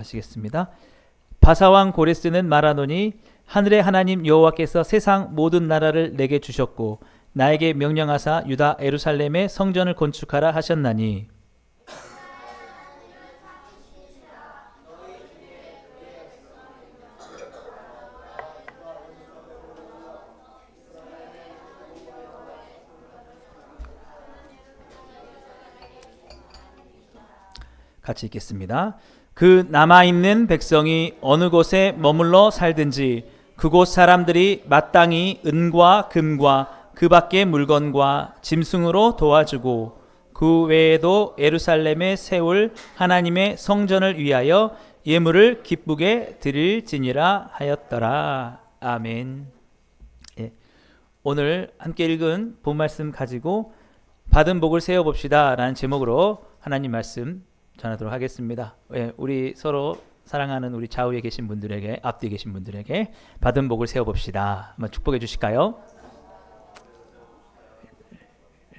하시겠습니다. 바사왕 고레스는 말하노니 하늘의 하나님 여호와께서 세상 모든 나라를 내게 주셨고 나에게 명령하사 유다 예루살렘에 성전을 건축하라 하셨나니 같이 읽겠습니다. 그 남아있는 백성이 어느 곳에 머물러 살든지 그곳 사람들이 마땅히 은과 금과 그 밖의 물건과 짐승으로 도와주고 그 외에도 예루살렘에 세울 하나님의 성전을 위하여 예물을 기쁘게 드릴지니라 하였더라. 아멘. 예. 오늘 함께 읽은 본 말씀 가지고 받은 복을 세어봅시다 라는 제목으로 하나님 말씀 전하도록 하겠습니다. 예, 우리 서로 사랑하는 우리 좌우에 계신 분들에게, 앞뒤에 계신 분들에게 받은 복을 세워봅시다. 한번 축복해 주실까요?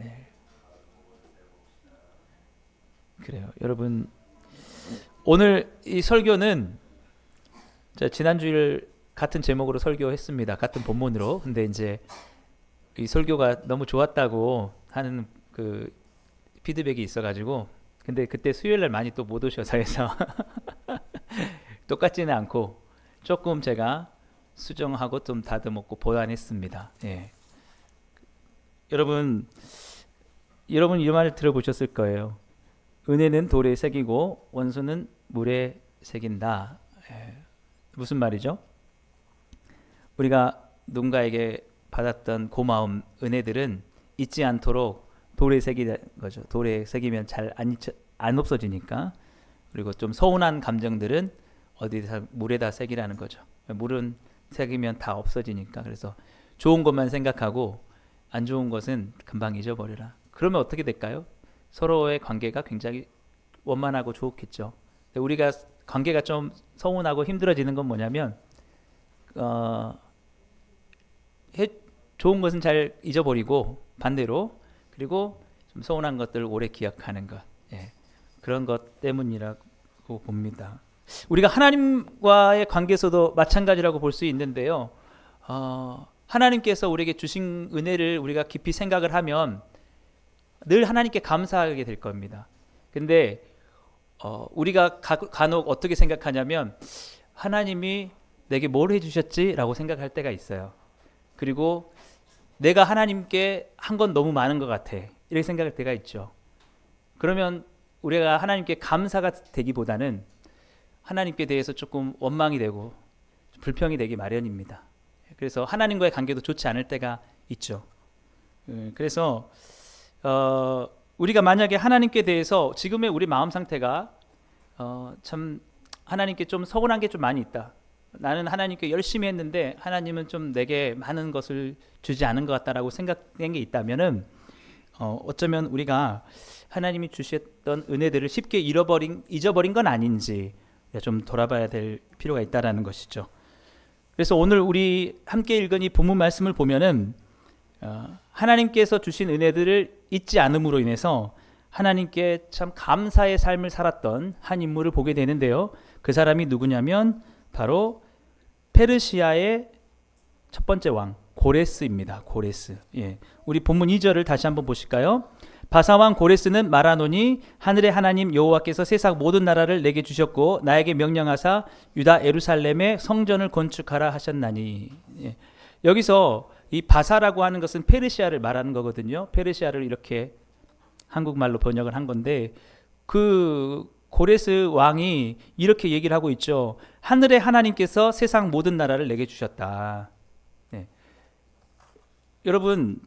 예. 그래요. 여러분, 오늘 이 설교는 지난주일 같은 제목으로 설교했습니다. 같은 본문으로. 근데 이제 이 설교가 너무 좋았다고 하는 그 피드백이 있어가지고 근데 그때 수요일날 많이 또 못 오셔서 해서 똑같지는 않고 조금 제가 수정하고 좀 다듬었고 보완했습니다. 예. 여러분 이 말 들어보셨을 거예요. 은혜는 돌에 새기고 원수는 물에 새긴다. 예. 무슨 말이죠? 우리가 누군가에게 받았던 고마움, 은혜들은 잊지 않도록 돌에 새기는 거죠. 돌에 새기면 잘 안 없어지니까. 그리고 좀 서운한 감정들은 어디다 물에다 새기라는 거죠. 물은 새기면 다 없어지니까. 그래서 좋은 것만 생각하고 안 좋은 것은 금방 잊어버려라. 그러면 어떻게 될까요? 서로의 관계가 굉장히 원만하고 좋겠죠. 우리가 관계가 좀 서운하고 힘들어지는 건 뭐냐면 좋은 것은 잘 잊어버리고 반대로 그리고 좀 서운한 것들을 오래 기억하는 것, 예, 그런 것 때문이라고 봅니다. 우리가 하나님과의 관계에서도 마찬가지라고 볼 수 있는데요. 하나님께서 우리에게 주신 은혜를 우리가 깊이 생각을 하면 늘 하나님께 감사하게 될 겁니다. 근데 우리가 간혹 어떻게 생각하냐면 하나님이 내게 뭘 해주셨지? 라고 생각할 때가 있어요. 그리고 내가 하나님께 한 건 너무 많은 것 같아. 이렇게 생각할 때가 있죠. 그러면 우리가 하나님께 감사가 되기보다는 하나님께 대해서 조금 원망이 되고 불평이 되기 마련입니다. 그래서 하나님과의 관계도 좋지 않을 때가 있죠. 그래서 우리가 만약에 하나님께 대해서 지금의 우리 마음 상태가 참 하나님께 좀 서운한 게 좀 많이 있다. 나는 하나님께 열심히 했는데 하나님은 좀 내게 많은 것을 주지 않은 것 같다라고 생각된 게 있다면은 어쩌면 우리가 하나님이 주셨던 은혜들을 쉽게 잊어버린 건 아닌지 좀 돌아봐야 될 필요가 있다라는 것이죠. 그래서 오늘 우리 함께 읽은 이 본문 말씀을 보면은 하나님께서 주신 은혜들을 잊지 않음으로 인해서 하나님께 참 감사의 삶을 살았던 한 인물을 보게 되는데요. 그 사람이 누구냐면 바로 페르시아의 첫 번째 왕 고레스입니다. 고레스. 예. 우리 본문 2절을 다시 한번 보실까요? 바사왕 고레스는 말하노니 하늘의 하나님 여호와께서 세상 모든 나라를 내게 주셨고 나에게 명령하사 유다 예루살렘에 성전을 건축하라 하셨나니. 예. 여기서 이 바사라고 하는 것은 페르시아를 말하는 거거든요. 페르시아를 이렇게 한국말로 번역을 한 건데 그 고레스 왕이 이렇게 얘기를 하고 있죠. 하늘의 하나님께서 세상 모든 나라를 내게 주셨다. 네. 여러분,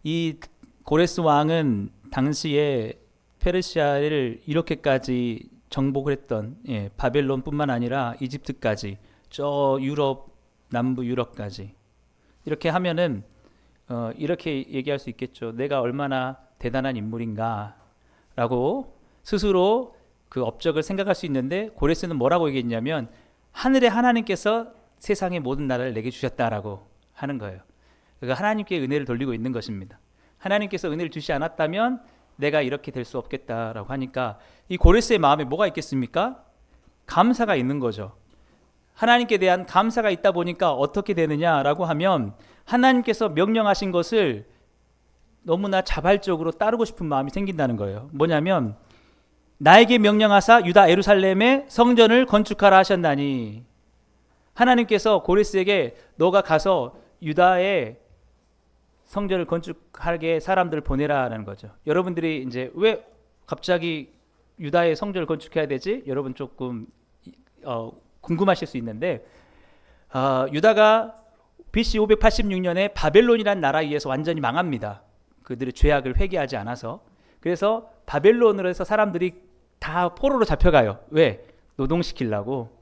이 고레스 왕은 당시에 페르시아를 이렇게까지 정복을 했던, 예, 바벨론뿐만 아니라 이집트까지, 저 유럽, 남부 유럽까지 이렇게 하면은 이렇게 얘기할 수 있겠죠. 내가 얼마나 대단한 인물인가라고 스스로 그 업적을 생각할 수 있는데 고레스는 뭐라고 얘기했냐면 하늘의 하나님께서 세상의 모든 나라를 내게 주셨다라고 하는 거예요. 그러니까 하나님께 은혜를 돌리고 있는 것입니다. 하나님께서 은혜를 주시 않았다면 내가 이렇게 될 수 없겠다라고 하니까 이 고레스의 마음에 뭐가 있겠습니까? 감사가 있는 거죠. 하나님께 대한 감사가 있다 보니까 어떻게 되느냐라고 하면 하나님께서 명령하신 것을 너무나 자발적으로 따르고 싶은 마음이 생긴다는 거예요. 뭐냐면 나에게 명령하사 유다 예루살렘에 성전을 건축하라 하셨나니, 하나님께서 고레스에게 너가 가서 유다에 성전을 건축하게 사람들을 보내라는 거죠. 여러분들이 이제 왜 갑자기 유다에 성전을 건축해야 되지? 여러분 조금 궁금하실 수 있는데, 유다가 BC 586년에 바벨론이라는 나라에 의해서 완전히 망합니다. 그들의 죄악을 회개하지 않아서. 그래서 바벨론으로 해서 사람들이 다 포로로 잡혀가요. 왜? 노동시키려고.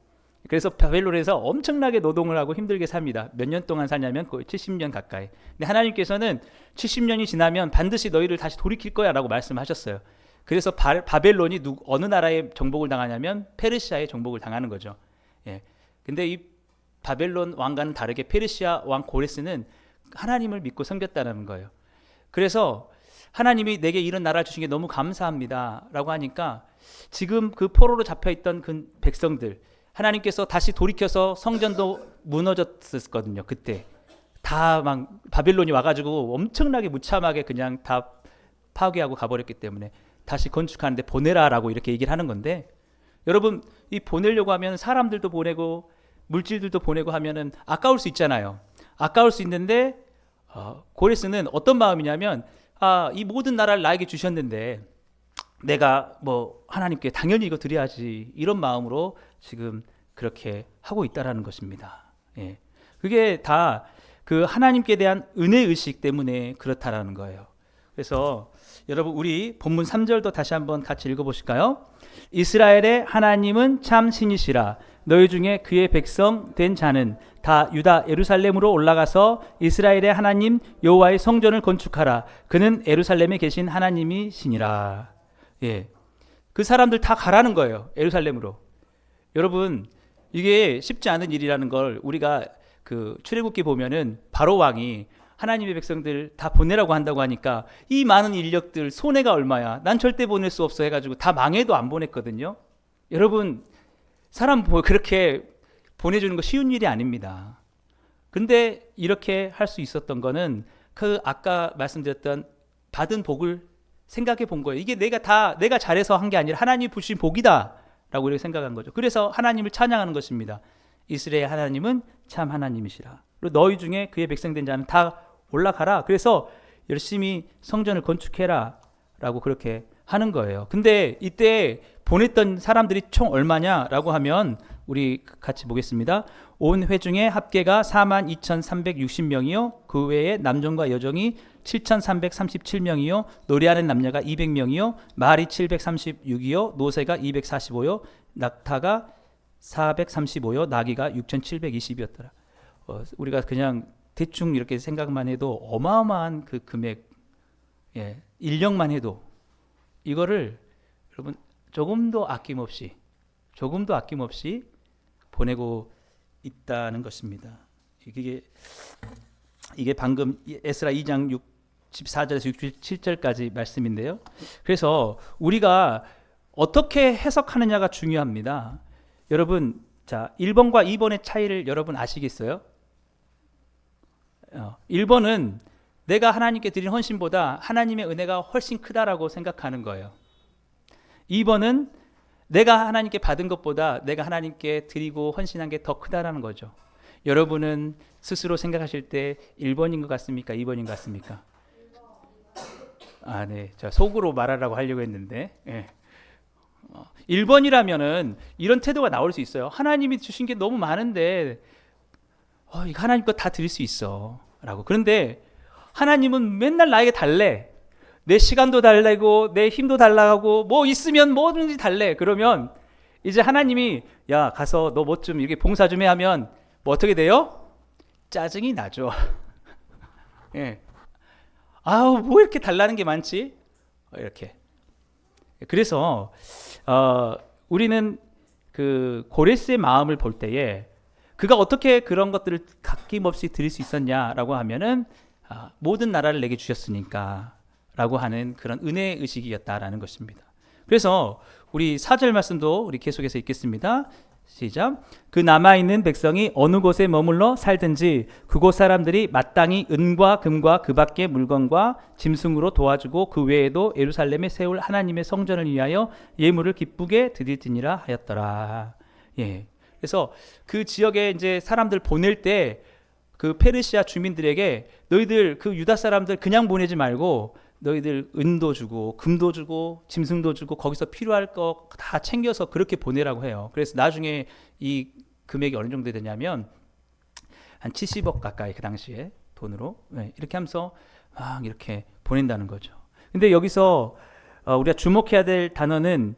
그래서 바벨론에서 엄청나게 노동을 하고 힘들게 삽니다. 몇 년 동안 사냐면 거의 70년 가까이. 근데 하나님께서는 70년이 지나면 반드시 너희를 다시 돌이킬 거야 라고 말씀하셨어요. 그래서 바벨론이 어느 나라에 정복을 당하냐면 페르시아에 정복을 당하는 거죠. 예. 근데 이 바벨론 왕과는 다르게 페르시아 왕 고레스는 하나님을 믿고 섬겼다는 거예요. 그래서 하나님이 내게 이런 나라를 주신 게 너무 감사합니다 라고 하니까 지금 그 포로로 잡혀있던 그 백성들, 하나님께서 다시 돌이켜서 성전도 무너졌었거든요. 그때 다 막 바벨론이 와가지고 엄청나게 무참하게 그냥 다 파괴하고 가버렸기 때문에 다시 건축하는데 보내라라고 이렇게 얘기를 하는 건데, 여러분 이 보내려고 하면 사람들도 보내고 물질들도 보내고 하면은 아까울 수 있잖아요. 아까울 수 있는데 고레스는 어떤 마음이냐면, 이 모든 나라를 나에게 주셨는데 내가 뭐 하나님께 당연히 이거 드려야지, 이런 마음으로 지금 그렇게 하고 있다라는 것입니다. 예. 그게 다 그 하나님께 대한 은혜 의식 때문에 그렇다라는 거예요. 그래서 여러분 우리 본문 3절도 다시 한번 같이 읽어보실까요? 이스라엘의 하나님은 참 신이시라. 너희 중에 그의 백성 된 자는 다 유다 예루살렘으로 올라가서 이스라엘의 하나님 여호와의 성전을 건축하라. 그는 예루살렘에 계신 하나님이시니라. 예, 그 사람들 다 가라는 거예요. 예루살렘으로. 여러분 이게 쉽지 않은 일이라는 걸 우리가 그 출애굽기 보면은 바로 왕이 하나님의 백성들 다 보내라고 한다고 하니까 이 많은 인력들 손해가 얼마야, 난 절대 보낼 수 없어 해가지고 다 망해도 안 보냈거든요. 여러분 사람 그렇게 보내주는 거 쉬운 일이 아닙니다. 근데 이렇게 할 수 있었던 거는 그 아까 말씀드렸던 받은 복을 생각해 본 거예요. 이게 내가 잘해서 한 게 아니라 하나님이 주신 복이다 라고 이렇게 생각한 거죠. 그래서 하나님을 찬양하는 것입니다. 이스라엘 하나님은 참 하나님이시라. 그리고 너희 중에 그의 백성된 자는 다 올라가라. 그래서 열심히 성전을 건축해라 라고 그렇게 하는 거예요. 근데 이때 보냈던 사람들이 총 얼마냐라고 하면 우리 같이 보겠습니다. 온 회중의 합계가 42,360명이요 그 외에 남종과 여종이 7,337명이요 노래하는 남녀가 200명이요 말이 736이요 노새가 245요 낙타가 435요 나귀가 6,720이었더라. 우리가 그냥 대충 이렇게 생각만 해도 어마어마한 그 금액, 예, 인력만 해도 이거를 여러분 조금도 아낌없이 보내고 있다는 것입니다. 이게 방금 에스라 2장 14절에서 67절까지 말씀인데요. 그래서 우리가 어떻게 해석하느냐가 중요합니다. 여러분, 자 1번과 2번의 차이를 여러분 아시겠어요? 1번은 내가 하나님께 드린 헌신보다 하나님의 은혜가 훨씬 크다라고 생각하는 거예요. 2번은 내가 하나님께 받은 것보다 내가 하나님께 드리고 헌신한 게 더 크다라는 거죠. 여러분은 스스로 생각하실 때 1번인 것 같습니까? 2번인 것 같습니까? 네. 자, 속으로 말하라고 하려고 했는데, 예. 1번이라면은 이런 태도가 나올 수 있어요. 하나님이 주신 게 너무 많은데, 이거 하나님 거 다 드릴 수 있어. 라고. 그런데 하나님은 맨날 나에게 달래. 내 시간도 달래고, 내 힘도 달라고, 뭐 있으면 뭐든지 달래. 그러면 이제 하나님이, 야, 가서 너 뭐 좀 이렇게 봉사 좀 해 하면, 뭐 어떻게 돼요? 짜증이 나죠. 예. 뭐 이렇게 달라는 게 많지? 이렇게. 그래서 우리는 그 고레스의 마음을 볼 때에 그가 어떻게 그런 것들을 갓김없이 드릴 수 있었냐라고 하면은 모든 나라를 내게 주셨으니까 라고 하는 그런 은혜 의식이었다라는 것입니다. 그래서 우리 4절 말씀도 우리 계속해서 읽겠습니다. 시작. 그 남아있는 백성이 어느 곳에 머물러 살든지 그곳 사람들이 마땅히 은과 금과 그 밖의 물건과 짐승으로 도와주고 그 외에도 예루살렘에 세울 하나님의 성전을 위하여 예물을 기쁘게 드릴지니라 하였더라. 예. 그래서 그 지역에 이제 사람들 보낼 때 그 페르시아 주민들에게 너희들 그 유다 사람들 그냥 보내지 말고 너희들 은도 주고 금도 주고 짐승도 주고 거기서 필요할 거 다 챙겨서 그렇게 보내라고 해요. 그래서 나중에 이 금액이 어느 정도 되냐면 한 70억 가까이 그 당시에 돈으로 이렇게 하면서 막 이렇게 보낸다는 거죠. 근데 여기서 우리가 주목해야 될 단어는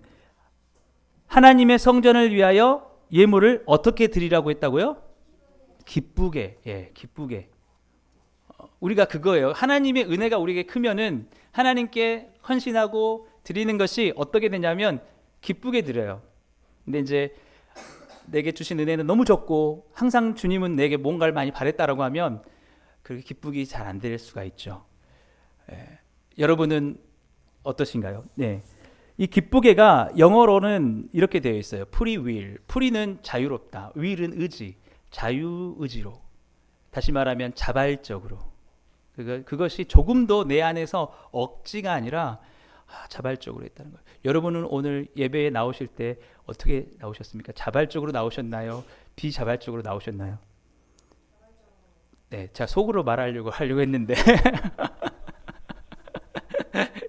하나님의 성전을 위하여 예물을 어떻게 드리라고 했다고요? 기쁘게. 기쁘게. 우리가 그거예요. 하나님의 은혜가 우리에게 크면은 하나님께 헌신하고 드리는 것이 어떻게 되냐면 기쁘게 드려요. 근데 이제 내게 주신 은혜는 너무 적고 항상 주님은 내게 뭔가를 많이 바랬다라고 하면 그렇게 기쁘게 잘 안 드릴 수가 있죠. 여러분은 어떠신가요? 네. 이 기쁘게가 영어로는 이렇게 되어 있어요. free will. free는 자유롭다. will은 의지. 자유의지로. 다시 말하면 자발적으로. 그것이 조금도 내 안에서 억지가 아니라 자발적으로 했다는 거예요. 여러분은 오늘 예배에 나오실 때 어떻게 나오셨습니까? 자발적으로 나오셨나요? 비자발적으로 나오셨나요? 네, 제가 속으로 말하려고 했는데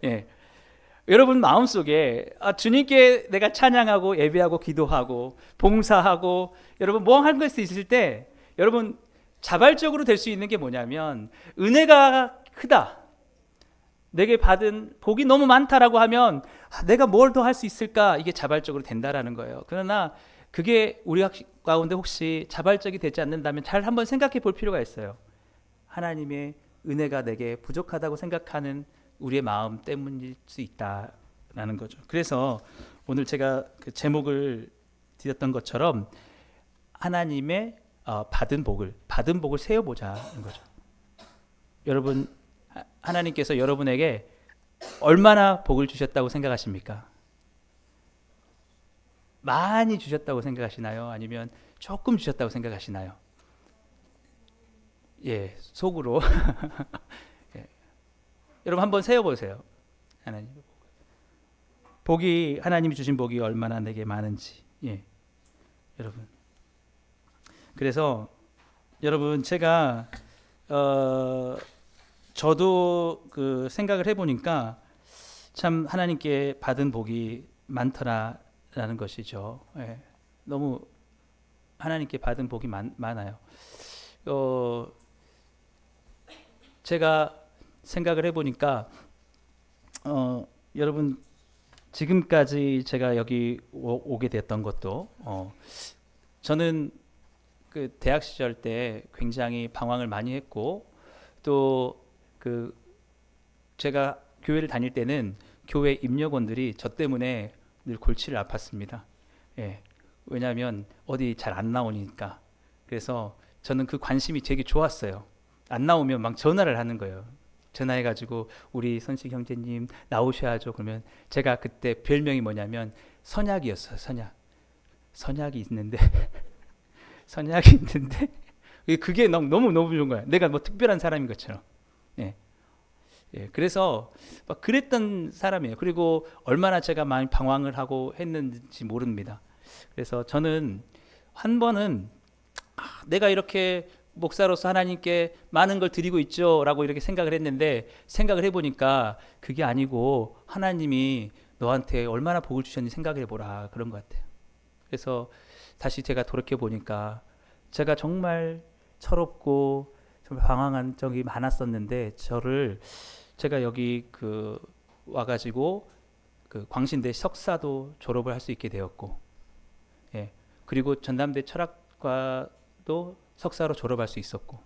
예. 여러분 마음속에 주님께 내가 찬양하고 예배하고 기도하고 봉사하고 여러분 뭐 할 것이 있을 때 여러분 자발적으로 될 수 있는 게 뭐냐면 은혜가 크다. 내게 받은 복이 너무 많다라고 하면 내가 뭘 더 할 수 있을까? 이게 자발적으로 된다라는 거예요. 그러나 그게 우리 가운데 혹시 자발적이 되지 않는다면 잘 한번 생각해 볼 필요가 있어요. 하나님의 은혜가 내게 부족하다고 생각하는 우리의 마음 때문일 수 있다라는 거죠. 그래서 오늘 제가 그 제목을 드렸던 것처럼 하나님의 받은 복을 세어보자는 거죠. 여러분 하나님께서 여러분에게 얼마나 복을 주셨다고 생각하십니까? 많이 주셨다고 생각하시나요? 아니면 조금 주셨다고 생각하시나요? 예, 속으로 여러분 한번 세어보세요. 하나님 복이 하나님이 주신 복이 얼마나 내게 많은지. 예, 여러분. 그래서 여러분 제가 저도 그 생각을 해보니까 참 하나님께 받은 복이 많더라라는 것이죠. 예, 너무 하나님께 받은 복이 많아요. 제가 생각을 해보니까 여러분 지금까지 제가 여기 오게 됐던 것도 저는 그 대학 시절 때 굉장히 방황을 많이 했고 또 그 제가 교회를 다닐 때는 교회 임역원들이 저 때문에 늘 골치를 아팠습니다. 예, 왜냐하면 어디 잘 안 나오니까. 그래서 저는 그 관심이 되게 좋았어요. 안 나오면 막 전화를 하는 거예요. 전화해가지고 우리 선식 형제님 나오셔야죠. 그러면 제가 그때 별명이 뭐냐면 선약이었어요. 선약이 있는데 선약이 있는데 그게 너무 좋은 거야. 내가 뭐 특별한 사람인 것처럼. 예. 예, 그래서 막 그랬던 사람이에요. 그리고 얼마나 제가 많이 방황을 하고 했는지 모릅니다. 그래서 저는 한 번은 내가 이렇게 목사로서 하나님께 많은 걸 드리고 있죠 라고 이렇게 생각을 했는데 생각을 해보니까 그게 아니고 하나님이 너한테 얼마나 복을 주셨는지 생각을 해보라 그런 것 같아요. 그래서 다시 제가 돌이켜보니까 제가 정말 철없고 정말 방황한 적이 많았었는데 제가 여기 그 와가지고 그 광신대 석사도 졸업을 할 수 있게 되었고, 예, 그리고 전남대 철학과도 석사로 졸업할 수 있었고,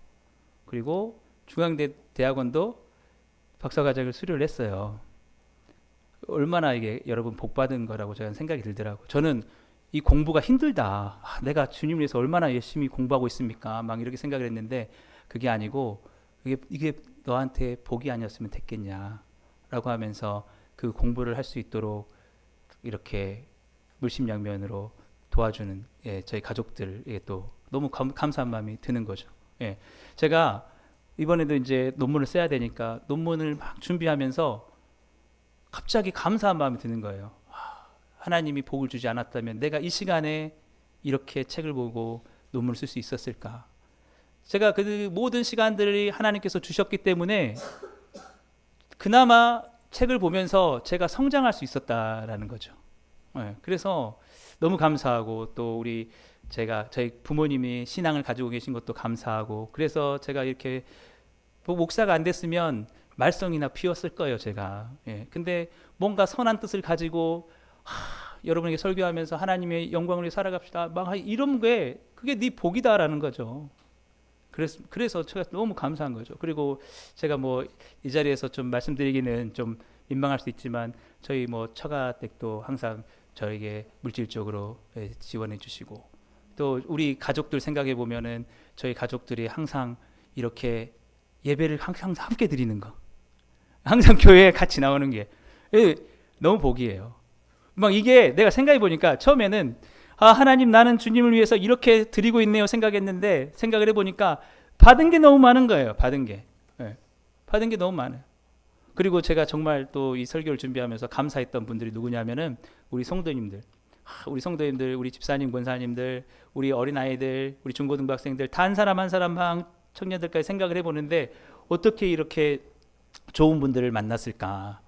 그리고 중앙대 대학원도 박사과정을 수료를 했어요. 얼마나 이게 여러분 복 받은 거라고 저는 생각이 들더라고요. 저는 이 공부가 힘들다. 내가 주님을 위해서 얼마나 열심히 공부하고 있습니까? 막 이렇게 생각을 했는데 그게 아니고 이게 너한테 복이 아니었으면 됐겠냐라고 하면서 그 공부를 할 수 있도록 이렇게 물심양면으로 도와주는 저희 가족들에게 또 너무 감사한 마음이 드는 거죠. 제가 이번에도 이제 논문을 써야 되니까 논문을 막 준비하면서 갑자기 감사한 마음이 드는 거예요. 하나님이 복을 주지 않았다면 내가 이 시간에 이렇게 책을 보고 논문을 쓸 수 있었을까? 제가 그 모든 시간들이 하나님께서 주셨기 때문에 그나마 책을 보면서 제가 성장할 수 있었다라는 거죠. 그래서 너무 감사하고 또 저희 부모님이 신앙을 가지고 계신 것도 감사하고 그래서 제가 이렇게 목사가 안 됐으면 말썽이나 피웠을 거예요, 제가. 근데 뭔가 선한 뜻을 가지고 여러분에게 설교하면서 하나님의 영광을 위해 살아갑시다. 막 이런 게 그게 네 복이다라는 거죠. 그래서 제가 너무 감사한 거죠. 그리고 제가 뭐 이 자리에서 좀 말씀드리기는 좀 민망할 수 있지만 저희 뭐 처가댁도 항상 저에게 물질적으로 지원해 주시고 또 우리 가족들 생각해 보면은 저희 가족들이 항상 이렇게 예배를 항상 함께 드리는 거, 항상 교회에 같이 나오는 게 너무 복이에요. 막 이게 내가 생각해 보니까 처음에는 하나님 나는 주님을 위해서 이렇게 드리고 있네요 생각했는데 생각을 해보니까 받은 게 너무 많은 거예요. 받은 게 너무 많아요. 그리고 제가 정말 또 이 설교를 준비하면서 감사했던 분들이 누구냐면은 우리 성도님들, 우리 집사님, 권사님들, 우리 어린아이들, 우리 중고등학생들 다 한 사람 한 사람 청년들까지 생각을 해보는데 어떻게 이렇게 좋은 분들을 만났을까?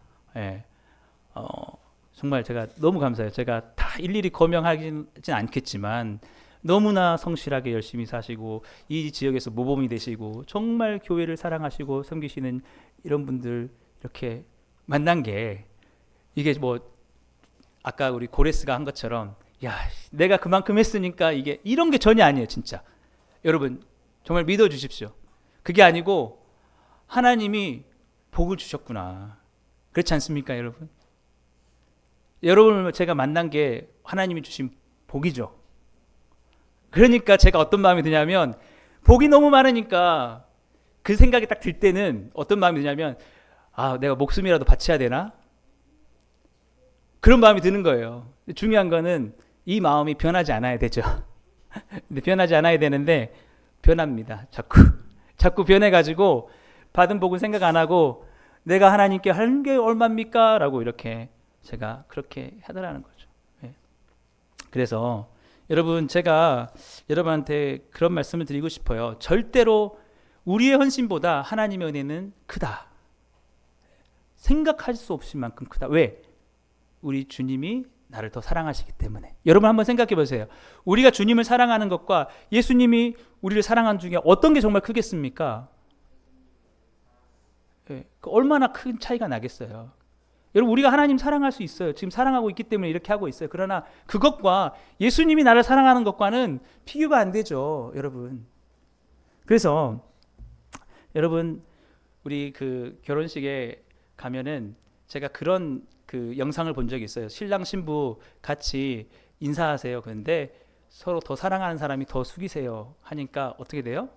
정말 제가 너무 감사해요. 제가 다 일일이 거명하진 않겠지만 너무나 성실하게 열심히 사시고 이 지역에서 모범이 되시고 정말 교회를 사랑하시고 섬기시는 이런 분들 이렇게 만난 게 이게 뭐 아까 우리 고레스가 한 것처럼 야 내가 그만큼 했으니까 이게 이런 게 전혀 아니에요. 진짜 여러분 정말 믿어주십시오. 그게 아니고 하나님이 복을 주셨구나. 그렇지 않습니까 여러분? 여러분을 제가 만난 게 하나님이 주신 복이죠. 그러니까 제가 어떤 마음이 드냐면 복이 너무 많으니까 그 생각이 딱 들 때는 어떤 마음이 드냐면 내가 목숨이라도 바쳐야 되나? 그런 마음이 드는 거예요. 중요한 거는 이 마음이 변하지 않아야 되죠. 근데 변하지 않아야 되는데 변합니다. 자꾸 변해가지고 받은 복은 생각 안 하고 내가 하나님께 한 게 얼마입니까? 라고 이렇게 제가 그렇게 하더라는 거죠. 그래서 여러분 제가 여러분한테 그런 말씀을 드리고 싶어요. 절대로 우리의 헌신보다 하나님의 은혜는 크다. 생각할 수 없을 만큼 크다. 왜? 우리 주님이 나를 더 사랑하시기 때문에. 여러분 한번 생각해 보세요. 우리가 주님을 사랑하는 것과 예수님이 우리를 사랑하는 중에 어떤 게 정말 크겠습니까? 얼마나 큰 차이가 나겠어요. 여러분 우리가 하나님 사랑할 수 있어요. 지금 사랑하고 있기 때문에 이렇게 하고 있어요. 그러나 그것과 예수님이 나를 사랑하는 것과는 비교가 안 되죠. 여러분. 그래서 여러분 우리 그 결혼식에 가면은 제가 그런 그 영상을 본 적이 있어요. 신랑 신부 같이 인사하세요. 그런데 서로 더 사랑하는 사람이 더 숙이세요 하니까 어떻게 돼요?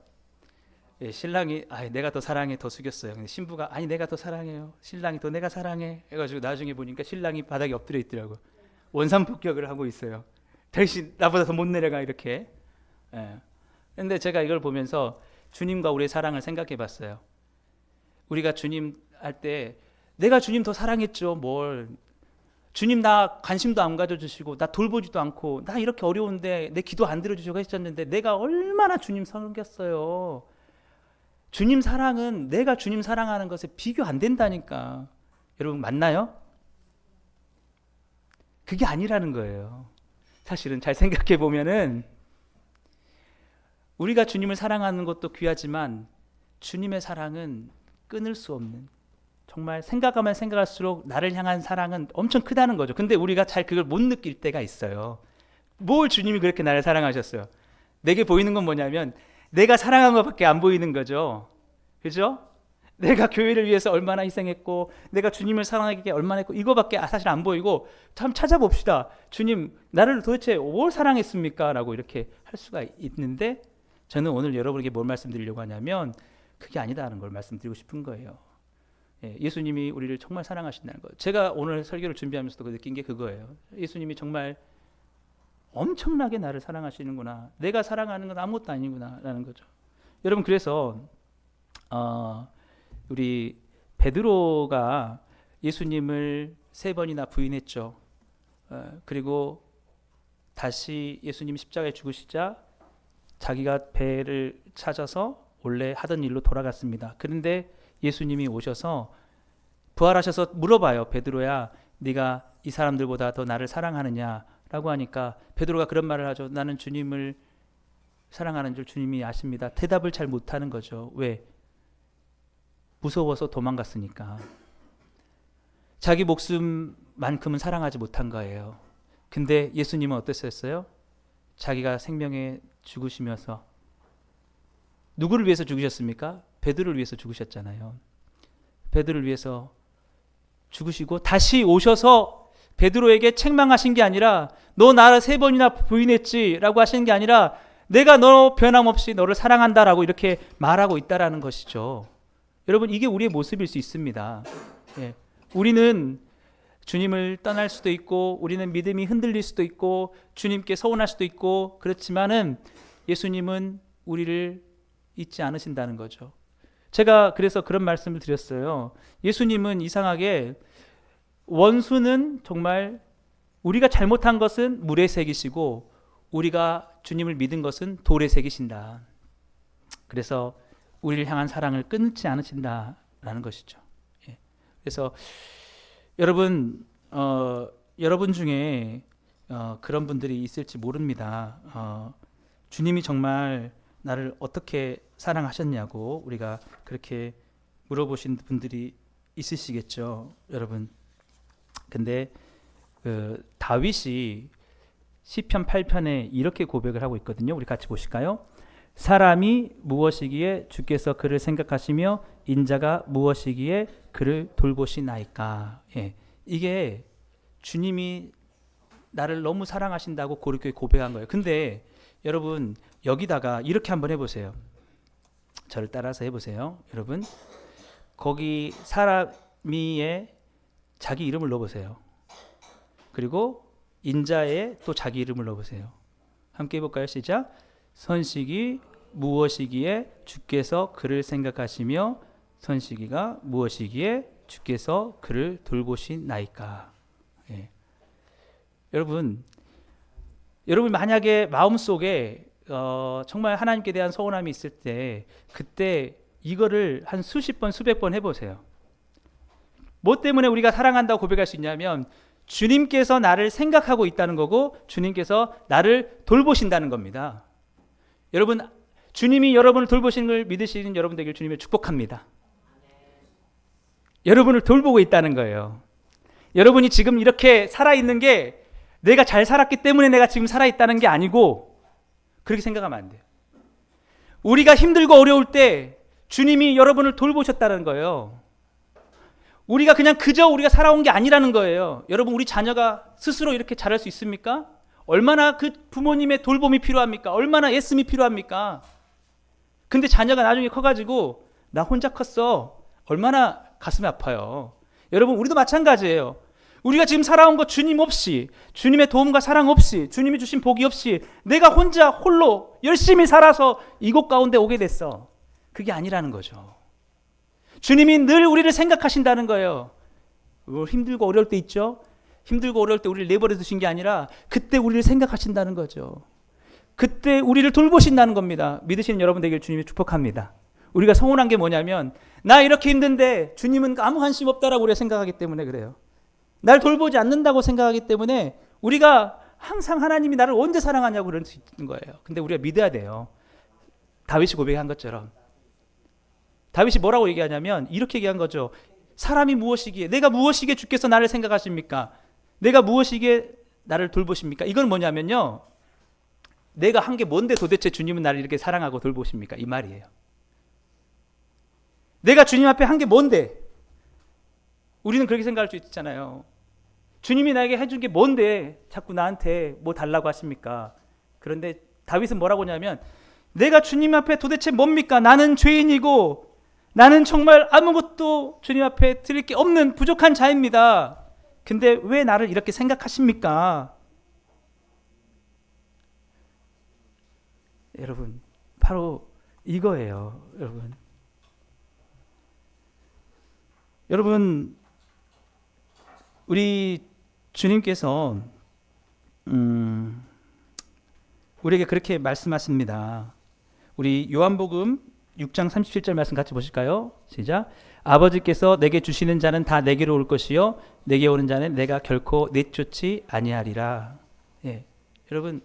신랑이 내가 더 사랑해 더 숙였어요. 근데 신부가 내가 더 사랑해요. 신랑이 더 내가 사랑해 해가지고 나중에 보니까 신랑이 바닥에 엎드려 있더라고. 원상폭격을 하고 있어요. 대신 나보다 더 못 내려가 이렇게. 근데 제가 이걸 보면서 주님과 우리의 사랑을 생각해 봤어요. 우리가 주님 할 때 내가 주님 더 사랑했죠. 뭘 주님 나 관심도 안 가져주시고 나 돌보지도 않고 나 이렇게 어려운데 내 기도 안 들어주시고 하셨는데 내가 얼마나 주님 섬겼어요. 주님 사랑은 내가 주님 사랑하는 것에 비교 안 된다니까. 여러분 맞나요? 그게 아니라는 거예요. 사실은 잘 생각해 보면은 우리가 주님을 사랑하는 것도 귀하지만 주님의 사랑은 끊을 수 없는, 정말 생각하면 생각할수록 나를 향한 사랑은 엄청 크다는 거죠. 근데 우리가 잘 그걸 못 느낄 때가 있어요. 뭘 주님이 그렇게 나를 사랑하셨어요? 내게 보이는 건 뭐냐면 내가 사랑한 것밖에 안 보이는 거죠. 그죠? 내가 교회를 위해서 얼마나 희생했고 내가 주님을 사랑하기 얼마나 했고 이거밖에 사실 안 보이고 참 찾아봅시다. 주님 나를 도대체 뭘 사랑했습니까? 라고 이렇게 할 수가 있는데 저는 오늘 여러분에게 뭘 말씀드리려고 하냐면 그게 아니다라는 걸 말씀드리고 싶은 거예요. 예수님이 우리를 정말 사랑하신다는 거. 제가 오늘 설교를 준비하면서도 느낀 게 그거예요. 예수님이 정말 엄청나게 나를 사랑하시는구나. 내가 사랑하는 건 아무것도 아니구나 라는 거죠. 여러분, 그래서 우리 베드로가 예수님을 3번이나 부인했죠. 그리고 다시 예수님이 십자가에 죽으시자 자기가 배를 찾아서 원래 하던 일로 돌아갔습니다. 그런데 예수님이 오셔서 부활하셔서 물어봐요. 베드로야, 네가 이 사람들보다 더 나를 사랑하느냐라고 하니까 베드로가 그런 말을 하죠. 나는 주님을 사랑하는 줄 주님이 아십니다. 대답을 잘 못하는 거죠. 왜? 무서워서 도망갔으니까. 자기 목숨만큼은 사랑하지 못한 거예요. 근데 예수님은 어땠었어요? 자기가 생명에 죽으시면서 누구를 위해서 죽으셨습니까? 베드로를 위해서 죽으셨잖아요. 베드로를 위해서 죽으시고 다시 오셔서 베드로에게 책망하신 게 아니라 너 나를 3번이나 부인했지 라고 하시는 게 아니라 내가 너 변함없이 너를 사랑한다라고 이렇게 말하고 있다라는 것이죠. 여러분, 이게 우리의 모습일 수 있습니다. 예. 우리는 주님을 떠날 수도 있고 우리는 믿음이 흔들릴 수도 있고 주님께 서운할 수도 있고 그렇지만은 예수님은 우리를 잊지 않으신다는 거죠. 제가 그래서 그런 말씀을 드렸어요. 예수님은 이상하게 원수는 정말 우리가 잘못한 것은 물에 새기시고 우리가 주님을 믿은 것은 돌에 새기신다. 그래서 우리를 향한 사랑을 끊지 않으신다라는 것이죠. 예. 그래서 여러분 중에 그런 분들이 있을지 모릅니다. 주님이 정말 나를 어떻게 사랑하셨냐고 우리가 그렇게 물어보신 분들이 있으시겠죠, 여러분. 근데 다윗이 시편 8편에 이렇게 고백을 하고 있거든요. 우리 같이 보실까요? 사람이 무엇이기에 주께서 그를 생각하시며 인자가 무엇이기에 그를 돌보시나이까. 예, 이게 주님이 나를 너무 사랑하신다고 그렇게 고백한 거예요. 근데 여러분 여기다가 이렇게 한번 해보세요. 저를 따라서 해보세요. 여러분 거기 사람이에 자기 이름을 넣어보세요. 그리고 인자에 또 자기 이름을 넣어보세요. 함께 해볼까요? 시작. 선식이 무엇이기에 주께서 그를 생각하시며 선식이가 무엇이기에 주께서 그를 돌보시나이까. 예. 여러분 만약에 마음속에 정말 하나님께 대한 서운함이 있을 때 그때 이거를 한 수십 번 수백 번 해보세요. 뭐 때문에 우리가 사랑한다고 고백할 수 있냐면 주님께서 나를 생각하고 있다는 거고 주님께서 나를 돌보신다는 겁니다. 여러분 주님이 여러분을 돌보시는 걸 믿으시는 여러분 되길 주님을 축복합니다. 여러분을 돌보고 있다는 거예요. 여러분이 지금 이렇게 살아있는 게 내가 잘 살았기 때문에 내가 지금 살아있다는 게 아니고 그렇게 생각하면 안 돼요. 우리가 힘들고 어려울 때 주님이 여러분을 돌보셨다는 거예요. 우리가 그냥 그저 우리가 살아온 게 아니라는 거예요. 여러분 우리 자녀가 스스로 이렇게 자랄 수 있습니까? 얼마나 그 부모님의 돌봄이 필요합니까? 얼마나 애씀이 필요합니까? 근데 자녀가 나중에 커가지고 나 혼자 컸어. 얼마나 가슴이 아파요. 여러분 우리도 마찬가지예요. 우리가 지금 살아온 거 주님 없이 주님의 도움과 사랑 없이 주님이 주신 복이 없이 내가 혼자 홀로 열심히 살아서 이곳 가운데 오게 됐어. 그게 아니라는 거죠. 주님이 늘 우리를 생각하신다는 거예요. 힘들고 어려울 때 있죠. 힘들고 어려울 때 우리를 내버려 두신 게 아니라 그때 우리를 생각하신다는 거죠. 그때 우리를 돌보신다는 겁니다. 믿으시는 여러분 되길 주님이 축복합니다. 우리가 서운한 게 뭐냐면 나 이렇게 힘든데 주님은 아무 관심 없다라고 우리가 생각하기 때문에 그래요. 날 돌보지 않는다고 생각하기 때문에 우리가 항상 하나님이 나를 언제 사랑하냐고 그럴 수 있는 거예요. 근데 우리가 믿어야 돼요. 다윗이 고백한 것처럼. 다윗이 뭐라고 얘기하냐면 이렇게 얘기한 거죠. 사람이 무엇이기에 내가 무엇이기에 주께서 나를 생각하십니까? 내가 무엇이기에 나를 돌보십니까? 이건 뭐냐면요. 내가 한 게 뭔데 도대체 주님은 나를 이렇게 사랑하고 돌보십니까? 이 말이에요. 내가 주님 앞에 한 게 뭔데? 우리는 그렇게 생각할 수 있잖아요. 주님이 나에게 해준 게 뭔데 자꾸 나한테 뭐 달라고 하십니까? 그런데 다윗은 뭐라고 하냐면 내가 주님 앞에 도대체 뭡니까? 나는 죄인이고 나는 정말 아무것도 주님 앞에 드릴 게 없는 부족한 자입니다. 근데 왜 나를 이렇게 생각하십니까? 여러분, 바로 이거예요. 여러분, 우리 주님께서 우리에게 그렇게 말씀하십니다. 우리 요한복음 6장 37절 말씀 같이 보실까요? 시작. 아버지께서 내게 주시는 자는 다 내게로 올 것이요 내게 오는 자는 내가 결코 내쫓지 아니하리라. 예. 여러분,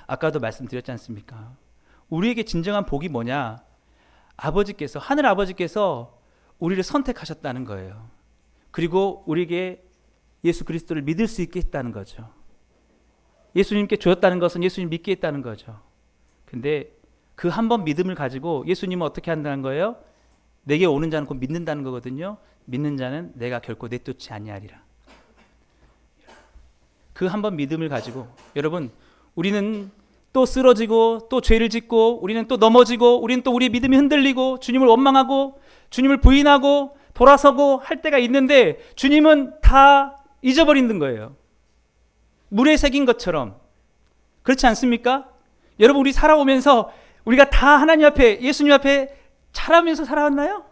아까도 말씀드렸지 않습니까? 우리에게 진정한 복이 뭐냐? 아버지께서, 하늘 아버지께서 우리를 선택하셨다는 거예요. 그리고 우리에게 예수 그리스도를 믿을 수 있게 했다는 거죠. 예수님께 주었다는 것은 예수님 믿게 했다는 거죠. 근데 그 한 번 믿음을 가지고 예수님은 어떻게 한다는 거예요? 내게 오는 자는 곧 믿는다는 거거든요. 믿는 자는 내가 결코 내쫓지 아니하리라. 그 한 번 믿음을 가지고, 여러분, 우리는 또 쓰러지고 또 죄를 짓고 우리는 또 넘어지고 우리는 또 우리의 믿음이 흔들리고 주님을 원망하고 주님을 부인하고 돌아서고 할 때가 있는데 주님은 다 잊어버리는 거예요. 물에 새긴 것처럼. 그렇지 않습니까? 여러분, 우리 살아오면서 우리가 다 하나님 앞에, 예수님 앞에 잘하면서 살아왔나요?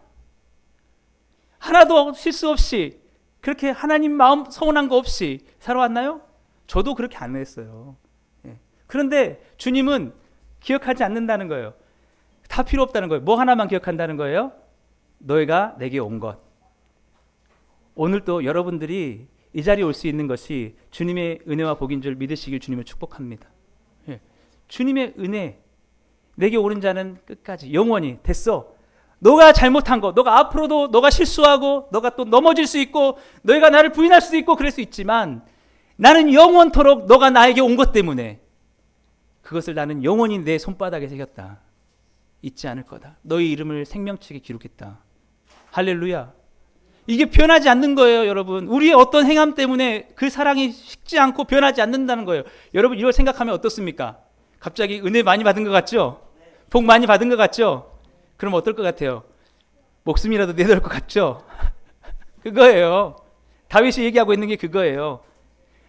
하나도 실수 없이 그렇게 하나님 마음 서운한 거 없이 살아왔나요? 저도 그렇게 안 했어요. 그런데 주님은 기억하지 않는다는 거예요. 다 필요 없다는 거예요. 뭐 하나만 기억한다는 거예요? 너희가 내게 온 것. 오늘 또 여러분들이 이 자리에 올 수 있는 것이 주님의 은혜와 복인 줄 믿으시길 주님을 축복합니다. 주님의 은혜, 내게 오는 자는 끝까지 영원히 됐어. 너가 잘못한 거, 너가 앞으로도 너가 실수하고 너가 또 넘어질 수 있고 너희가 나를 부인할 수도 있고 그럴 수 있지만 나는 영원토록 너가 나에게 온 것 때문에 그것을 나는 영원히 내 손바닥에 새겼다. 잊지 않을 거다. 너희 이름을 생명책에 기록했다. 할렐루야. 이게 변하지 않는 거예요, 여러분. 우리의 어떤 행함 때문에 그 사랑이 식지 않고 변하지 않는다는 거예요. 여러분, 이걸 생각하면 어떻습니까? 갑자기 은혜 많이 받은 것 같죠? 복 많이 받은 것 같죠? 그럼 어떨 것 같아요? 목숨이라도 내놓을 것 같죠? 그거예요. 다윗이 얘기하고 있는 게 그거예요.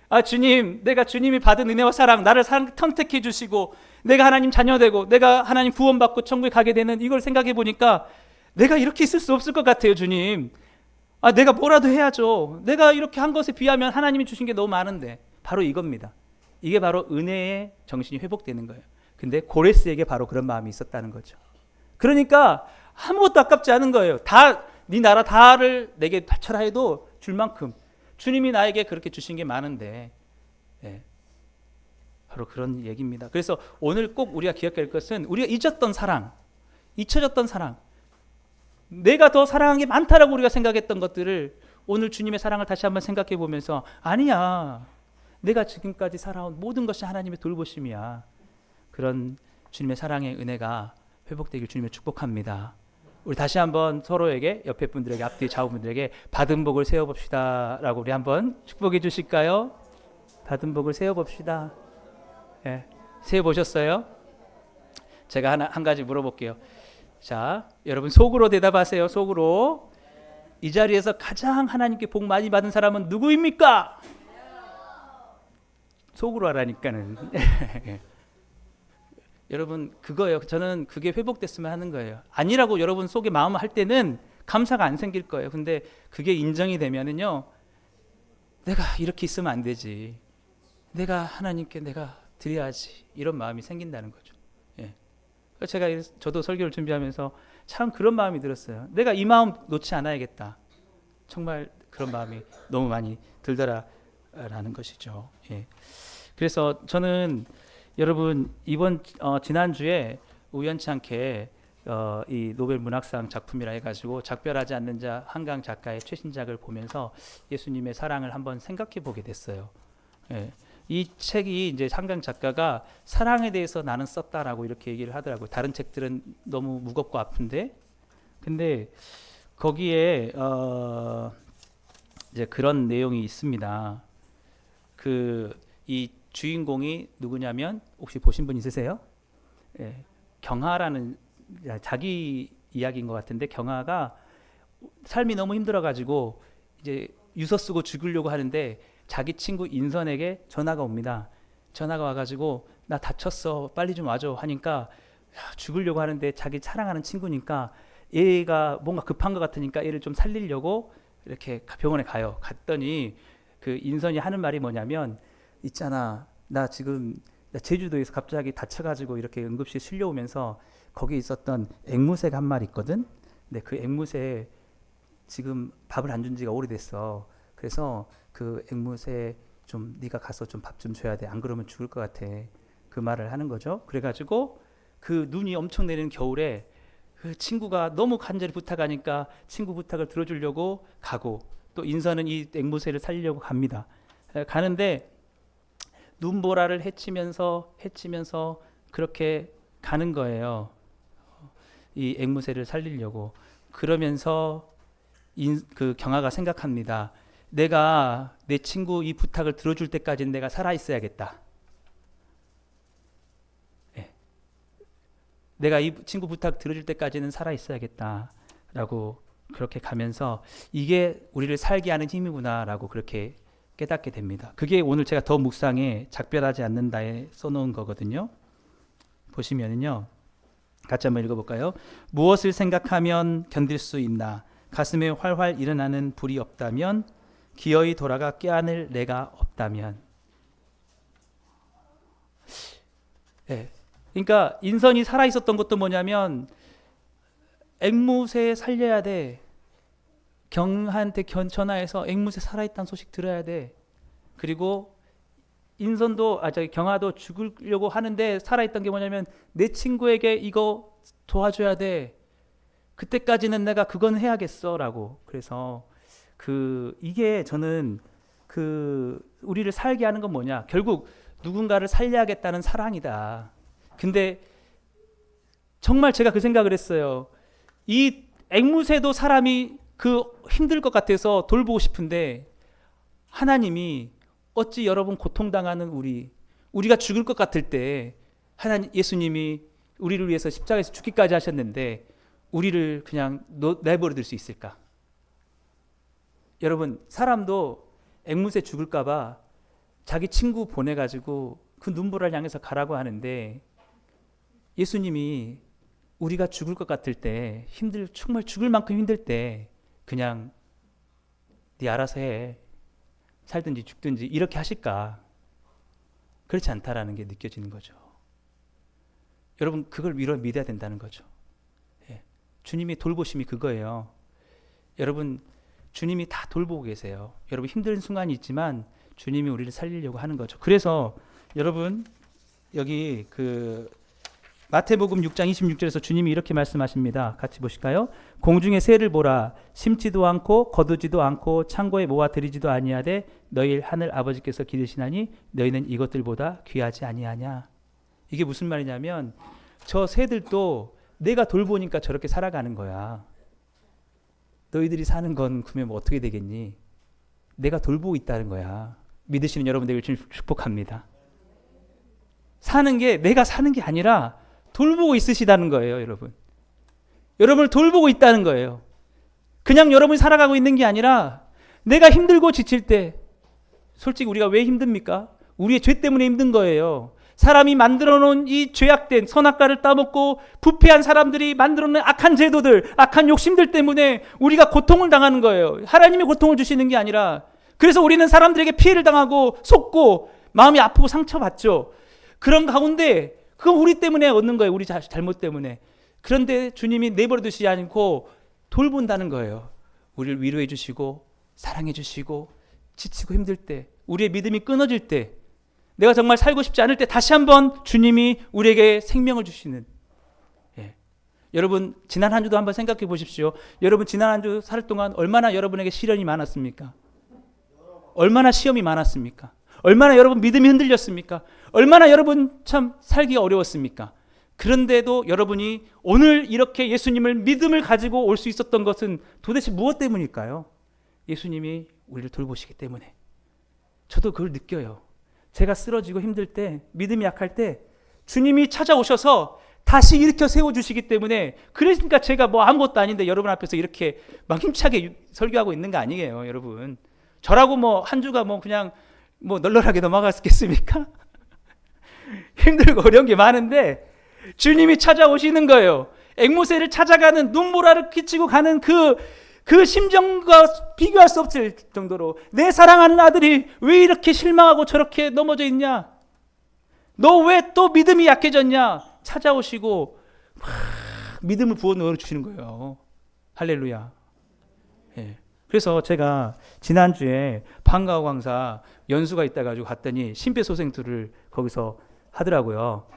아, 주님, 내가 주님이 받은 은혜와 사랑, 나를 선택해 주시고 내가 하나님 자녀 되고 내가 하나님 구원받고 천국에 가게 되는 이걸 생각해 보니까 내가 이렇게 있을 수 없을 것 같아요, 주님. 아, 내가 뭐라도 해야죠. 내가 이렇게 한 것에 비하면 하나님이 주신 게 너무 많은데. 바로 이겁니다. 이게 바로 은혜의 정신이 회복되는 거예요. 근데 고레스에게 바로 그런 마음이 있었다는 거죠. 그러니까 아무것도 아깝지 않은 거예요. 다, 네 나라 다를 내게 바쳐라 해도 줄 만큼 주님이 나에게 그렇게 주신 게 많은데, 바로 그런 얘기입니다. 그래서 오늘 꼭 우리가 기억할 것은 우리가 잊었던 사랑, 잊혀졌던 사랑, 내가 더 사랑한 게 많다라고 우리가 생각했던 것들을 오늘 주님의 사랑을 다시 한번 생각해 보면서 아니야, 내가 지금까지 살아온 모든 것이 하나님의 돌보심이야. 그런 주님의 사랑의 은혜가 회복되길 주님을 축복합니다. 우리 다시 한번 서로에게, 옆에 분들에게, 앞뒤 좌우 분들에게 받은 복을 세워봅시다 라고 우리 한번 축복해 주실까요? 받은 복을 세워봅시다. 세워보셨어요? 제가 한 가지 물어볼게요. 자, 여러분 속으로 대답하세요. 속으로. 이 자리에서 가장 하나님께 복 많이 받은 사람은 누구입니까? 속으로 하라니까는. 여러분, 그거예요. 저는 그게 회복됐으면 하는 거예요. 아니라고 여러분 속에 마음 할 때는 감사가 안 생길 거예요. 근데 그게 인정이 되면은요, 내가 이렇게 있으면 안 되지. 내가 하나님께 내가 드려야지. 이런 마음이 생긴다는 거죠. 저도 설교를 준비하면서 참 그런 마음이 들었어요. 내가 이 마음 놓지 않아야겠다. 정말 그런 마음이 너무 많이 들더라라는 것이죠. 그래서 저는 여러분 이번 지난주에 우연치 않게 이 노벨 문학상 작품이라 해가지고 작별하지 않는 자 한강 작가의 최신작을 보면서 예수님의 사랑을 한번 생각해 보게 됐어요. 이 책이 이제 한강 작가가 사랑에 대해서 나는 썼다라고 이렇게 얘기를 하더라고요. 다른 책들은 너무 무겁고 아픈데, 근데 거기에 이제 그런 내용이 있습니다. 이 주인공이 누구냐면 혹시 보신 분 있으세요? 경하라는 자기 이야기인 것 같은데, 경하가 삶이 너무 힘들어가지고 이제 유서 쓰고 죽으려고 하는데 자기 친구 인선에게 전화가 옵니다. 전화가 와가지고 나 다쳤어 빨리 좀 와줘 하니까 죽으려고 하는데 자기 사랑하는 친구니까 얘가 뭔가 급한 것 같으니까 얘를 좀 살리려고 이렇게 병원에 가요. 갔더니 그 인선이 하는 말이 뭐냐면 있잖아 나 지금 나 제주도에서 갑자기 다쳐가지고 이렇게 응급실 실려오면서 거기 있었던 앵무새가 한 마리 있거든. 근데 그 앵무새 지금 밥을 안 준 지가 오래됐어. 그래서 그 앵무새 좀 네가 가서 좀 밥 좀 줘야 돼. 안 그러면 죽을 것 같아. 그 말을 하는 거죠. 그래가지고 그 눈이 엄청 내리는 겨울에 그 친구가 너무 간절히 부탁하니까 친구 부탁을 들어주려고 가고 또 인선은 이 앵무새를 살리려고 갑니다. 가는데 눈보라를 헤치면서 그렇게 가는 거예요. 이 앵무새를 살리려고. 그러면서 그 경아가 생각합니다. 내가 내 친구 이 부탁을 들어줄 때까지는 내가 살아 있어야겠다. 네. 내가 이 친구 부탁 들어줄 때까지는 살아 있어야겠다라고 그렇게 가면서 이게 우리를 살게 하는 힘이구나라고 그렇게 깨닫게 됩니다. 그게 오늘 제가 더 묵상에 작별하지 않는다에 써놓은 거거든요. 보시면은요, 같이 한번 읽어볼까요? 무엇을 생각하면 견딜 수 있나? 가슴에 활활 일어나는 불이 없다면, 기어이 돌아가 껴안을 내가 없다면. 네. 그러니까 인선이 살아 있었던 것도 뭐냐면 앵무새 살려야 돼. 경한테 전화해서 앵무새 살아있다는 소식 들어야 돼. 그리고 인선도 경아도 죽으려고 하는데 살아있던 게 뭐냐면 내 친구에게 이거 도와줘야 돼. 그때까지는 내가 그건 해야겠어라고. 그래서 이게 저는 우리를 살게 하는 건 뭐냐? 결국 누군가를 살려야겠다는 사랑이다. 근데 정말 제가 그 생각을 했어요. 이 앵무새도 사람이 힘들 것 같아서 돌보고 싶은데 하나님이 어찌 여러분 고통당하는 우리가 죽을 것 같을 때 예수님이 우리를 위해서 십자가에서 죽기까지 하셨는데 우리를 그냥 내버려 둘 수 있을까? 여러분 사람도 앵무새 죽을까 봐 자기 친구 보내가지고 그 눈보라를 향해서 가라고 하는데 예수님이 우리가 죽을 것 같을 때 정말 죽을 만큼 힘들 때 그냥 네 알아서 해. 살든지 죽든지 이렇게 하실까? 그렇지 않다라는 게 느껴지는 거죠. 여러분 그걸 믿어야 된다는 거죠. 예. 주님의 돌보심이 그거예요. 여러분 주님이 다 돌보고 계세요. 여러분 힘든 순간이 있지만 주님이 우리를 살리려고 하는 거죠. 그래서 여러분 여기 마태복음 6장 26절에서 주님이 이렇게 말씀하십니다. 같이 보실까요? 공중의 새를 보라. 심지도 않고 거두지도 않고 창고에 모아 들이지도 아니하되 너희 하늘 아버지께서 기르시나니 너희는 이것들보다 귀하지 아니하냐. 이게 무슨 말이냐면 저 새들도 내가 돌보니까 저렇게 살아가는 거야. 너희들이 사는 건 그러면 뭐 어떻게 되겠니? 내가 돌보고 있다는 거야. 믿으시는 여러분들 축복합니다. 사는 게 내가 사는 게 아니라 돌보고 있으시다는 거예요, 여러분. 여러분을 돌보고 있다는 거예요. 그냥 여러분이 살아가고 있는 게 아니라 내가 힘들고 지칠 때 솔직히 우리가 왜 힘듭니까? 우리의 죄 때문에 힘든 거예요. 사람이 만들어 놓은 이 죄악된 선악과를 따먹고 부패한 사람들이 만들어 놓은 악한 제도들, 악한 욕심들 때문에 우리가 고통을 당하는 거예요. 하나님이 고통을 주시는 게 아니라. 그래서 우리는 사람들에게 피해를 당하고 속고 마음이 아프고 상처받죠. 그런 가운데 그건 우리 때문에 얻는 거예요. 우리 잘못 때문에. 그런데 주님이 내버려 두시지 않고 돌본다는 거예요. 우리를 위로해 주시고 사랑해 주시고 지치고 힘들 때, 우리의 믿음이 끊어질 때, 내가 정말 살고 싶지 않을 때 다시 한번 주님이 우리에게 생명을 주시는. 예. 여러분 지난 한 주도 한번 생각해 보십시오. 여러분 지난 한 주 살 동안 얼마나 여러분에게 시련이 많았습니까? 얼마나 시험이 많았습니까? 얼마나 여러분 믿음이 흔들렸습니까? 얼마나 여러분 참 살기가 어려웠습니까? 그런데도 여러분이 오늘 이렇게 예수님을 믿음을 가지고 올 수 있었던 것은 도대체 무엇 때문일까요? 예수님이 우리를 돌보시기 때문에. 저도 그걸 느껴요. 제가 쓰러지고 힘들 때, 믿음이 약할 때 주님이 찾아오셔서 다시 일으켜 세워주시기 때문에, 그러니까 제가 뭐 아무것도 아닌데 여러분 앞에서 이렇게 막 힘차게 설교하고 있는 거 아니에요, 여러분. 저라고 뭐 한 주가 뭐 그냥 뭐 널널하게 넘어갔겠습니까? 힘들고 어려운 게 많은데 주님이 찾아오시는 거예요. 앵무새를 찾아가는, 눈보라를 끼치고 가는 그 심정과 비교할 수 없을 정도로 내 사랑하는 아들이 왜 이렇게 실망하고 저렇게 넘어져 있냐? 너 왜 또 믿음이 약해졌냐? 찾아오시고 막 믿음을 부어 넣어주시는 거예요. 할렐루야. 예. 그래서 제가 지난주에 방과후 강사 연수가 있다 가지고 갔더니 심폐소생술을 거기서 하더라고요.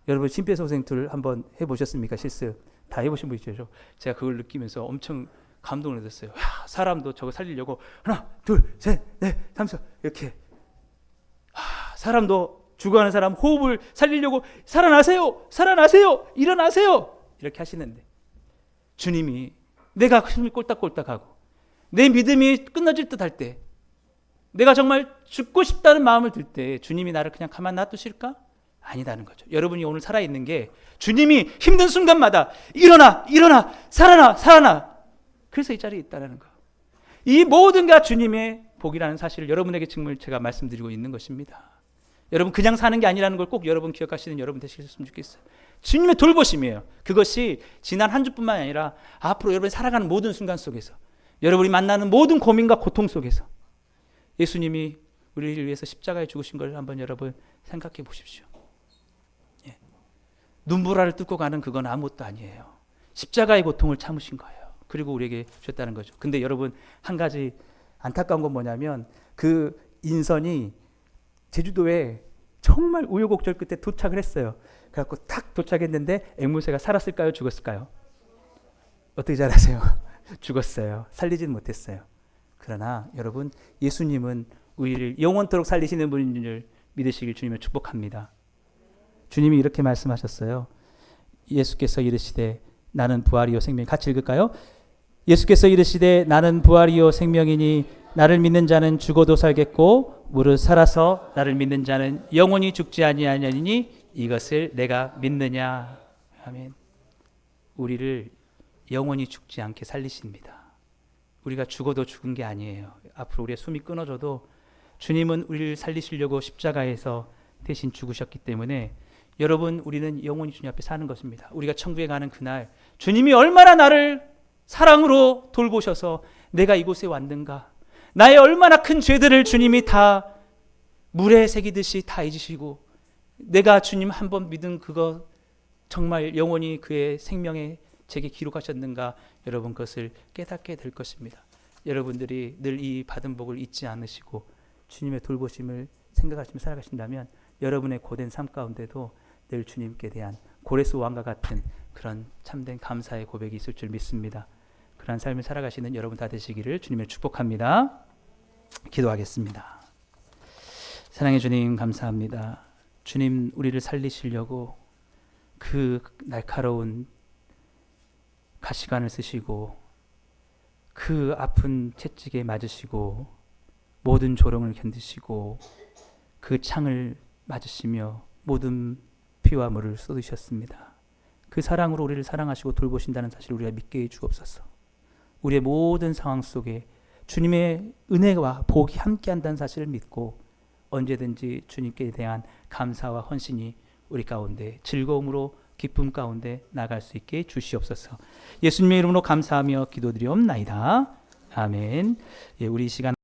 여러분 심폐소생술 한번 해보셨습니까? 실습 다 해보신 분 있죠? 제가 그걸 느끼면서 엄청 감동을 받았어요. 야, 사람도 저거 살리려고 하나, 둘, 셋, 넷, 삼, 이렇게 사람도 죽어가는 사람 호흡을 살리려고 살아나세요, 살아나세요, 일어나세요 이렇게 하시는데 주님이 내가 힘이 꼴딱꼴딱하고 내 믿음이 끊어질 듯할 때, 내가 정말 죽고 싶다는 마음을 들 때 주님이 나를 그냥 가만 놔두실까? 아니다는 거죠. 여러분이 오늘 살아있는 게 주님이 힘든 순간마다 일어나, 일어나, 살아나, 살아나. 그래서 이 자리에 있다는 거. 이 모든 게 주님의 복이라는 사실을 여러분에게 지금 제가 말씀드리고 있는 것입니다. 여러분 그냥 사는 게 아니라는 걸 꼭 여러분 기억하시는 여러분 되셨으면 좋겠어요. 주님의 돌보심이에요. 그것이 지난 한 주뿐만 아니라 앞으로 여러분이 살아가는 모든 순간 속에서, 여러분이 만나는 모든 고민과 고통 속에서 예수님이 우리를 위해서 십자가에 죽으신 걸 한번 여러분 생각해 보십시오. 예. 눈보라를 뚫고 가는 그건 아무것도 아니에요. 십자가의 고통을 참으신 거예요. 그리고 우리에게 주셨다는 거죠. 근데 여러분 한 가지 안타까운 건 뭐냐면 그 인선이 제주도에 정말 우여곡절 끝에 도착을 했어요. 그래갖고 탁 도착했는데 앵무새가 살았을까요? 죽었을까요? 어떻게 잘 아세요? 죽었어요. 살리지는 못했어요. 그러나 여러분 예수님은 우리를 영원토록 살리시는 분인 줄 믿으시길 주님을 축복합니다. 주님이 이렇게 말씀하셨어요. 예수께서 이르시되 나는 부활이요 생명이, 같이 읽을까요? 예수께서 이르시되 나는 부활이요 생명이니 나를 믿는 자는 죽어도 살겠고 무릇 살아서 나를 믿는 자는 영원히 죽지 아니하리니 이것을 내가 믿느냐. 아멘. 우리를 영원히 죽지 않게 살리십니다. 우리가 죽어도 죽은 게 아니에요. 앞으로 우리의 숨이 끊어져도 주님은 우리를 살리시려고 십자가에서 대신 죽으셨기 때문에 여러분 우리는 영원히 주님 앞에 사는 것입니다. 우리가 천국에 가는 그날 주님이 얼마나 나를 사랑으로 돌보셔서 내가 이곳에 왔는가, 나의 얼마나 큰 죄들을 주님이 다 물에 새기듯이 다 잊으시고 내가 주님 한번 믿은 그거 정말 영원히 그의 생명에 제게 기록하셨는가, 여러분 그것을 깨닫게 될 것입니다. 여러분들이 늘 이 받은 복을 잊지 않으시고 주님의 돌보심을 생각하시며 살아가신다면 여러분의 고된 삶 가운데도 늘 주님께 대한 고레스 왕과 같은 그런 참된 감사의 고백이 있을 줄 믿습니다. 그런 삶을 살아가시는 여러분 다 되시기를 주님을 축복합니다. 기도하겠습니다. 사랑의 주님 감사합니다. 주님 우리를 살리시려고 그 날카로운 가시관을 쓰시고 그 아픈 채찍에 맞으시고 모든 조롱을 견디시고 그 창을 맞으시며 모든 피와 물을 쏟으셨습니다. 그 사랑으로 우리를 사랑하시고 돌보신다는 사실을 우리가 믿게 해 주옵소서. 우리의 모든 상황 속에 주님의 은혜와 복이 함께한다는 사실을 믿고 언제든지 주님께 대한 감사와 헌신이 우리 가운데 즐거움으로 기쁨 가운데 나갈 수 있게 주시옵소서. 예수님의 이름으로 감사하며 기도드리옵나이다. 아멘. 예, 우리 이 시간